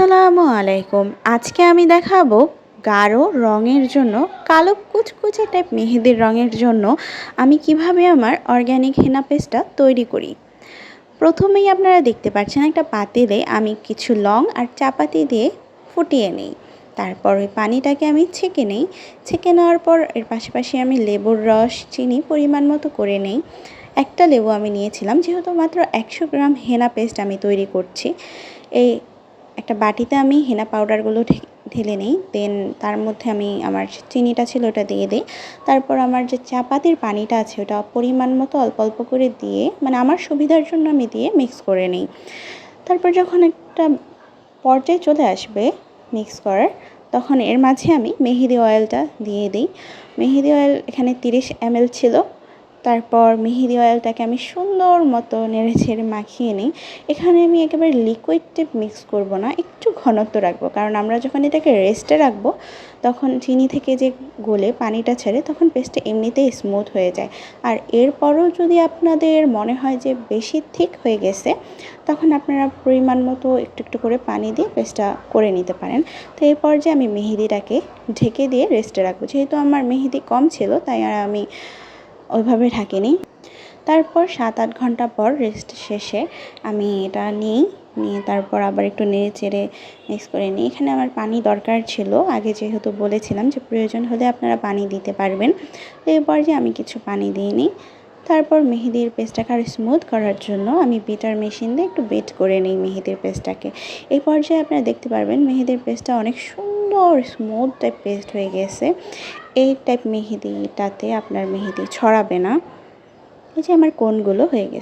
আসসালামু আলাইকুম। আজকে আমি দেখাবো গাঢ় রঙের জন্য, কালো কুচকুচে টাইপ মেহেদির রঙের জন্য আমি কিভাবে আমার অর্গ্যানিক হেনা পেস্টটা তৈরি করি। প্রথমেই আপনারা দেখতে পাচ্ছেন একটা পাতিলে আমি কিছু লং আর চাপাতি দিয়ে ফুটিয়ে নিই। তারপর ওই পানিটাকে আমি ছেঁকে নিই। ছেঁকে নেওয়ার পর এর পাশাপাশি আমি লেবুর রস, চিনি পরিমাণ মতো করে নিই। একটা লেবু আমি নিয়েছিলাম, যেহেতু মাত্র 100 গ্রাম হেনা পেস্ট আমি তৈরি করছি। এই একটা বাটিতে আমি হেনা পাউডারগুলো ঢেলে নিই। দেন তার মধ্যে আমি আমার চিনিটা ছিল ওটা দিয়ে দিই। তারপর আমার যে চাপাতির পানিটা আছে ওটা পরিমাণ মতো অল্প অল্প করে দিয়ে, মানে আমার সুবিধার জন্য আমি দিয়ে মিক্স করে নিই। তারপর যখন একটা পর্যায়ে চলে আসবে মিক্স করার, তখন এর মাঝে আমি মেহেদি অয়েলটা দিয়ে দিই। মেহেদি অয়েল এখানে 30 ml ছিল। তারপর মেহেদি অয়েলটাকে আমি সুন্দর মতো নেড়েচেড়ে মাখিয়ে নিই। এখানে আমি একেবারে লিকুইড টাইপ মিক্স করব না, একটু ঘনত্ব রাখবো, কারণ আমরা যখন এটাকে রেস্টে রাখবো তখন চিনি থেকে যে গলে পানিটা ছেড়ে তখন পেস্টটা এমনিতেই স্মুথ হয়ে যায়। আর এরপরও যদি আপনাদের মনে হয় যে বেশি থিক হয়ে গেছে, তখন আপনারা পরিমাণ মতো একটু একটু করে পানি দিয়ে পেস্টটা করে নিতে পারেন। তো এই পর্যায়ে আমি মেহেদিটাকে ঢেকে দিয়ে রেস্টে রাখবো। যেহেতু আমার মেহেদি কম ছিল তাই আর আমি ওইভাবে ঢাকিনি। তারপর 7-8 ঘন্টা পর রেস্ট শেষে আমি এটা নিয়ে তারপর আবার একটু নেড়ে চেড়ে মিক্স করে নিই। এখানে আমার পানি দরকার ছিল, আগে যেহেতু বলেছিলাম যে প্রয়োজন হলে আপনারা পানি দিতে পারবেন। তো এই পর্যায়ে আমি কিছু পানি দিয়ে নিই। তারপর মেহেদির পেস্টটাকে আরও স্মুথ করার জন্য আমি বিটার মেশিন দিয়ে একটু বিট করে নিই মেহেদির পেস্টটাকে। এই পর্যায়ে আপনারা দেখতে পারবেন মেহেদির পেস্টটা অনেক সুন্দর স্মুথ টাইপ পেস্ট হয়ে গেছে। এই টাইপ মেহেদিটাতে আপনার মেহেদি ছড়াবে না। এই যে আমার কোনগুলো হয়ে গেছে।